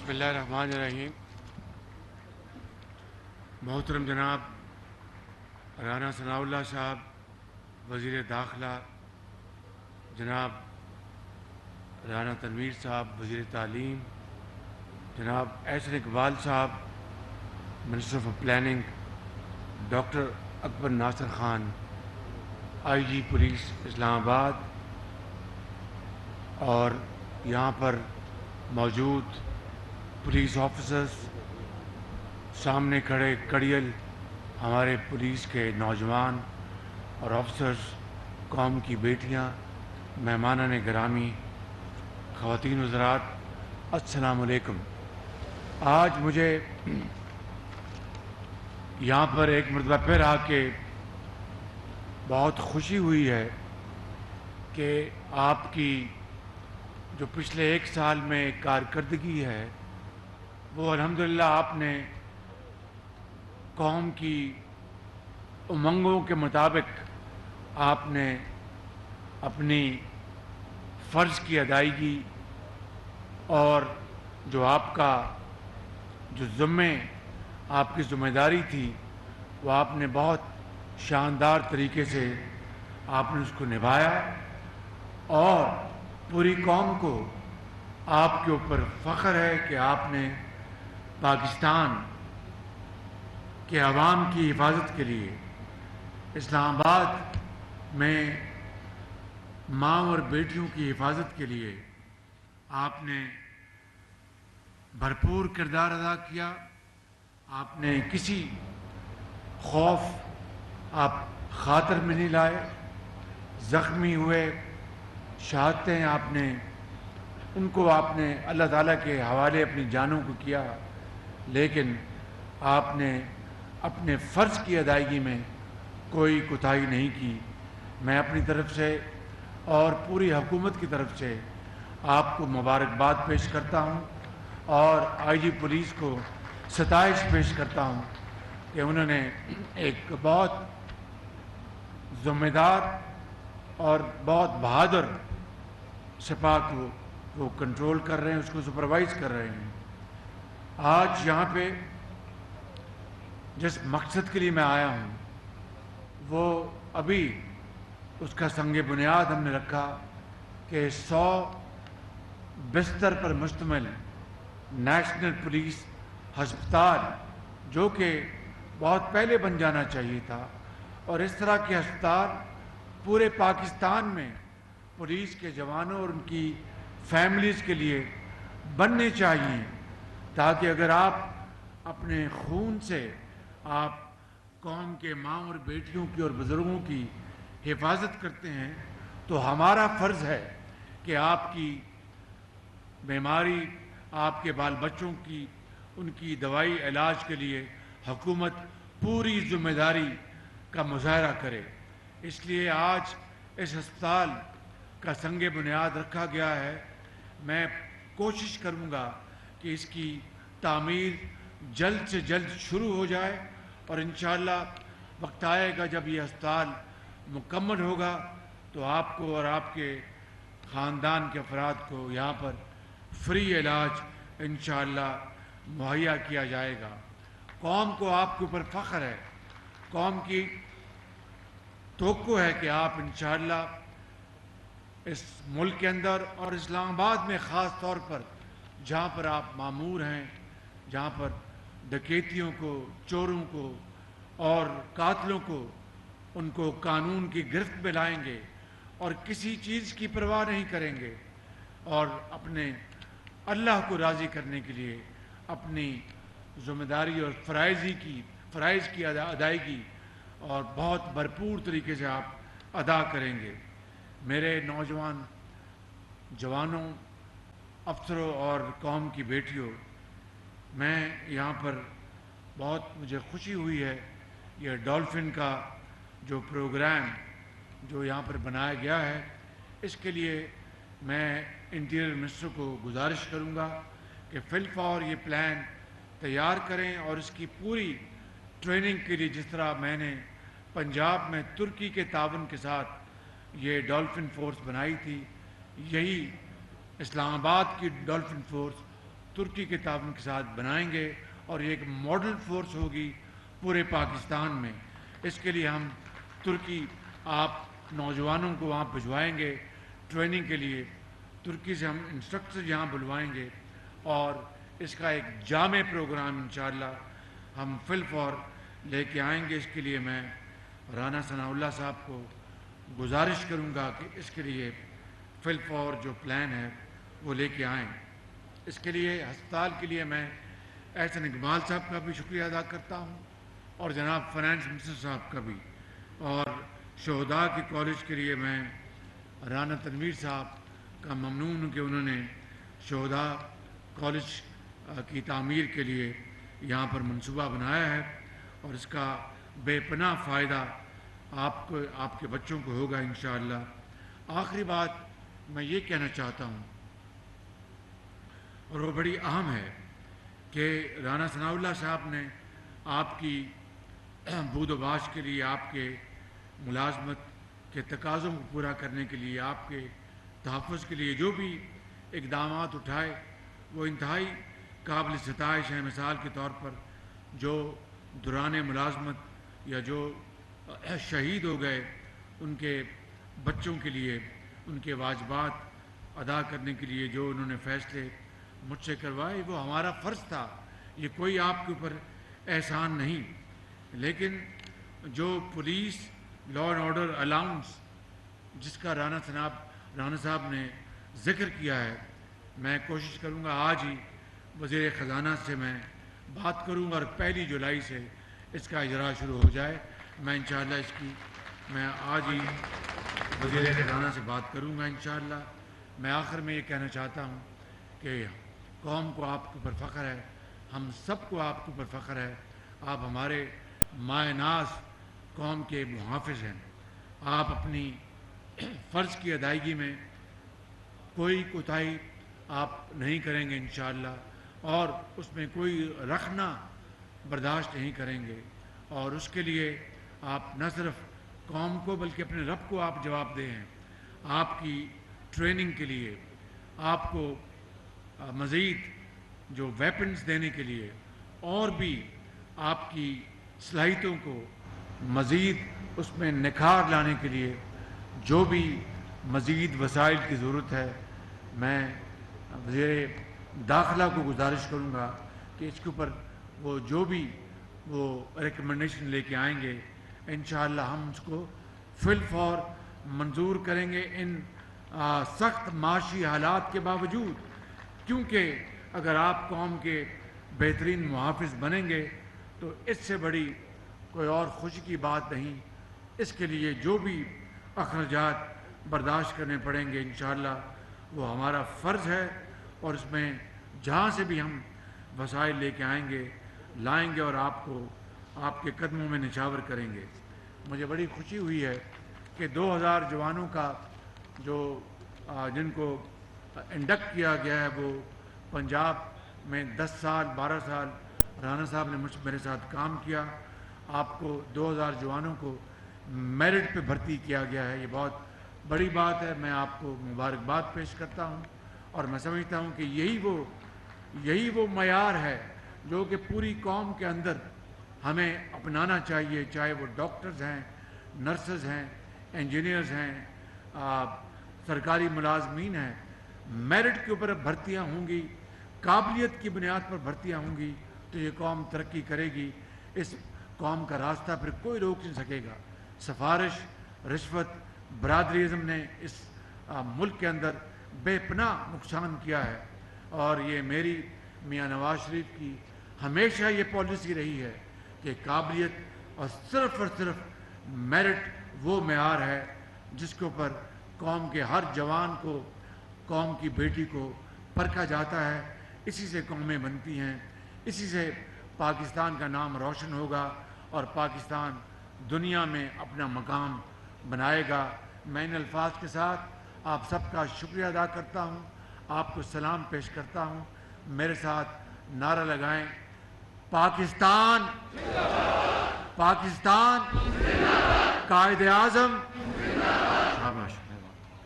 بسم اللہ الرحمن الرحیم. محترم جناب رانا ثناء اللہ صاحب وزیر داخلہ، جناب رانا تنویر صاحب وزیر تعلیم، جناب احسن اقبال صاحب minister of planning, doctor Akbar Nasir Khan I G police Islamabad, اور یہاں پر موجود پولیس آفیسرز، سامنے کھڑے کڑیل ہمارے پولیس کے نوجوان اور آفیسرز، قوم کی بیٹیاں، مہمانان گرامی، خواتین حضرات، السلام علیکم. آج مجھے یہاں پر ایک مرتبہ پھر آ کے بہت خوشی ہوئی ہے کہ آپ کی جو پچھلے ایک سال میں کارکردگی ہے وہ الحمدللہ آپ نے قوم کی امنگوں کے مطابق آپ نے اپنی فرض کی ادائیگی اور جو آپ کا آپ کی ذمہ داری تھی وہ آپ نے بہت شاندار طریقے سے آپ نے اس کو نبھایا، اور پوری قوم کو آپ کے اوپر فخر ہے کہ آپ نے پاکستان کے عوام کی حفاظت کے لیے اسلام آباد میں ماں اور بیٹیوں کی حفاظت کے لیے آپ نے بھرپور کردار ادا کیا. آپ نے کسی خوف آپ خاطر میں نہیں لائے. زخمی ہوئے شہادتیں آپ نے ان کو آپ نے اللہ تعالیٰ کے حوالے اپنی جانوں کو کیا، لیکن آپ نے اپنے فرض کی ادائیگی میں کوئی کوتاہی نہیں کی. میں اپنی طرف سے اور پوری حکومت کی طرف سے آپ کو مبارکباد پیش کرتا ہوں، اور آئی جی پولیس کو ستائش پیش کرتا ہوں کہ انہوں نے ایک بہت ذمہ دار اور بہت بہادر سپاہ کو وہ کنٹرول کر رہے ہیں، اس کو سپروائز کر رہے ہیں. آج یہاں پہ جس مقصد کے لیے میں آیا ہوں وہ ابھی اس کا سنگ بنیاد ہم نے رکھا کہ 100 بستر پر مشتمل نیشنل پولیس ہسپتال، جو کہ بہت پہلے بن جانا چاہیے تھا، اور اس طرح کے ہسپتال پورے پاکستان میں پولیس کے جوانوں اور ان کی فیملیز کے لیے بننے چاہیے، تاکہ اگر آپ اپنے خون سے آپ قوم کے ماں اور بیٹیوں کی اور بزرگوں کی حفاظت کرتے ہیں تو ہمارا فرض ہے کہ آپ کی بیماری، آپ کے بال بچوں کی ان کی دوائی علاج کے لیے حکومت پوری ذمہ داری کا مظاہرہ کرے. اس لیے آج اس ہسپتال کا سنگ بنیاد رکھا گیا ہے. میں کوشش کروں گا کہ اس کی تعمیر جلد سے جلد شروع ہو جائے، اور انشاءاللہ وقت آئے گا جب یہ ہسپتال مکمل ہوگا تو آپ کو اور آپ کے خاندان کے افراد کو یہاں پر فری علاج انشاءاللہ مہیا کیا جائے گا. قوم کو آپ کے اوپر فخر ہے، قوم کی توقع ہے کہ آپ انشاءاللہ اس ملک کے اندر اور اسلام آباد میں خاص طور پر جہاں پر آپ مامور ہیں، جہاں پر ڈکیتیوں کو، چوروں کو اور قاتلوں کو ان کو قانون کی گرفت میں لائیں گے اور کسی چیز کی پرواہ نہیں کریں گے، اور اپنے اللہ کو راضی کرنے کے لیے اپنی ذمہ داری اور فرائض کی ادائیگی اور بہت بھرپور طریقے سے آپ ادا کریں گے. میرے نوجوان جوانوں، افسروں اور قوم کی بیٹیوں، میں یہاں پر بہت مجھے خوشی ہوئی ہے. یہ ڈولفن کا جو پروگرام جو یہاں پر بنایا گیا ہے، اس کے لیے میں انٹیریئر منسٹر کو گزارش کروں گا کہ فی الفور یہ پلان تیار کریں، اور اس کی پوری ٹریننگ کے لیے جس طرح میں نے پنجاب میں ترکی کے تعاون کے ساتھ یہ ڈولفن فورس بنائی تھی، یہی اسلام آباد کی ڈولفن فورس ترکی کے تعاون کے ساتھ بنائیں گے اور یہ ایک ماڈل فورس ہوگی پورے پاکستان میں. اس کے لیے ہم ترکی آپ نوجوانوں کو وہاں بھجوائیں گے ٹریننگ کے لیے. ترکی سے ہم انسٹرکٹر یہاں بلوائیں گے اور اس کا ایک جامع پروگرام انشاءاللہ ہم فل فور لے کے آئیں گے. اس کے لیے میں رانا ثناء اللہ صاحب کو گزارش کروں گا کہ اس کے لیے فل فور جو پلان ہے وہ لے کے آئیں. اس کے لیے ہسپتال کے لیے میں احسن اقبال صاحب کا بھی شکریہ ادا کرتا ہوں اور جناب فائنانس منسٹر صاحب کا بھی, اور شہداء کے کالج کے لیے میں رانا تنویر صاحب کا ممنون ہوں کہ انہوں نے شہداء کالج کی تعمیر کے لیے یہاں پر منصوبہ بنایا ہے اور اس کا بے پناہ فائدہ آپ کو, آپ کے بچوں کو ہوگا انشاءاللہ. آخری بات میں یہ کہنا چاہتا ہوں اور وہ بڑی اہم ہے کہ رانا ثناء اللہ صاحب نے آپ کی بود و باش کے لیے, آپ کے ملازمت کے تقاضوں کو پورا کرنے کے لیے, آپ کے تحفظ کے لیے جو بھی اقدامات اٹھائے وہ انتہائی قابل ستائش ہیں. مثال کے طور پر جو دوران ملازمت یا جو شہید ہو گئے ان کے بچوں کے لیے ان کے واجبات ادا کرنے کے لیے جو انہوں نے فیصلے مجھ سے کروائے, وہ ہمارا فرض تھا. یہ کوئی آپ کے اوپر احسان نہیں. لیکن جو police law and order allowance جس کا رانا صاحب نے ذکر کیا ہے, میں کوشش کروں گا آج ہی وزیر خزانہ سے میں بات کروں گا اور 1 جولائی سے اس کا اجرا شروع ہو جائے. میں انشاءاللہ اس کی میں آج ہی وزیر خزانہ سے بات کروں گا انشاءاللہ. میں آخر میں یہ کہنا چاہتا ہوں کہ قوم کو آپ کے اوپر فخر ہے, ہم سب کو آپ کے اوپر فخر ہے. آپ ہمارے مائے ناز قوم کے محافظ ہیں. آپ اپنی فرض کی ادائیگی میں کوئی کوتاہی آپ نہیں کریں گے انشاءاللہ اور اس میں کوئی رخنا برداشت نہیں کریں گے, اور اس کے لیے آپ نہ صرف قوم کو بلکہ اپنے رب کو آپ جواب دہ ہیں. آپ کی ٹریننگ کے لیے, آپ کو مزید جو ویپنز دینے کے لیے اور بھی آپ کی صلاحیتوں کو مزید اس میں نکھار لانے کے لیے جو بھی مزید وسائل کی ضرورت ہے, میں وزیر داخلہ کو گزارش کروں گا کہ اس کے اوپر وہ جو بھی وہ ریکمنڈیشن لے کے آئیں گے انشاءاللہ ہم اس کو فل فور منظور کریں گے ان سخت معاشی حالات کے باوجود. کیونکہ اگر آپ قوم کے بہترین محافظ بنیں گے تو اس سے بڑی کوئی اور خوشی کی بات نہیں. اس کے لیے جو بھی اخراجات برداشت کرنے پڑیں گے انشاءاللہ وہ ہمارا فرض ہے, اور اس میں جہاں سے بھی ہم وسائل لے کے آئیں گے لائیں گے اور آپ کو آپ کے قدموں میں نچھاور کریں گے. مجھے بڑی خوشی ہوئی ہے کہ 2000 جوانوں کا جو جن کو انڈکٹ کیا گیا ہے وہ پنجاب میں 10 سال 12 سال رانا صاحب نے میرے ساتھ کام کیا. آپ کو 2000 جوانوں کو میرٹ پہ بھرتی کیا گیا ہے. یہ بہت بڑی بات ہے. میں آپ کو مبارکباد پیش کرتا ہوں اور میں سمجھتا ہوں کہ یہی وہ معیار ہے جو کہ پوری قوم کے اندر ہمیں اپنانا چاہیے, چاہے وہ ڈاکٹرز ہیں, نرسز ہیں, انجینئرز ہیں, سرکاری ملازمین ہیں. میرٹ کے اوپر بھرتیاں ہوں گی, قابلیت کی بنیاد پر بھرتیاں ہوں گی تو یہ قوم ترقی کرے گی. اس قوم کا راستہ پھر کوئی روک نہیں سکے گا. سفارش, رشوت, برادری ازم نے اس ملک کے اندر بے پناہ نقصان کیا ہے, اور یہ میری میاں نواز شریف کی ہمیشہ یہ پالیسی رہی ہے کہ قابلیت اور صرف میرٹ وہ معیار ہے جس کے اوپر قوم کے ہر جوان کو, قوم کی بیٹی کو پرکھا جاتا ہے. اسی سے قومیں بنتی ہیں, اسی سے پاکستان کا نام روشن ہوگا اور پاکستان دنیا میں اپنا مقام بنائے گا. میں ان الفاظ کے ساتھ آپ سب کا شکریہ ادا کرتا ہوں, آپ کو سلام پیش کرتا ہوں. میرے ساتھ نعرہ لگائیں, پاکستان, پاکستان, قائد اعظم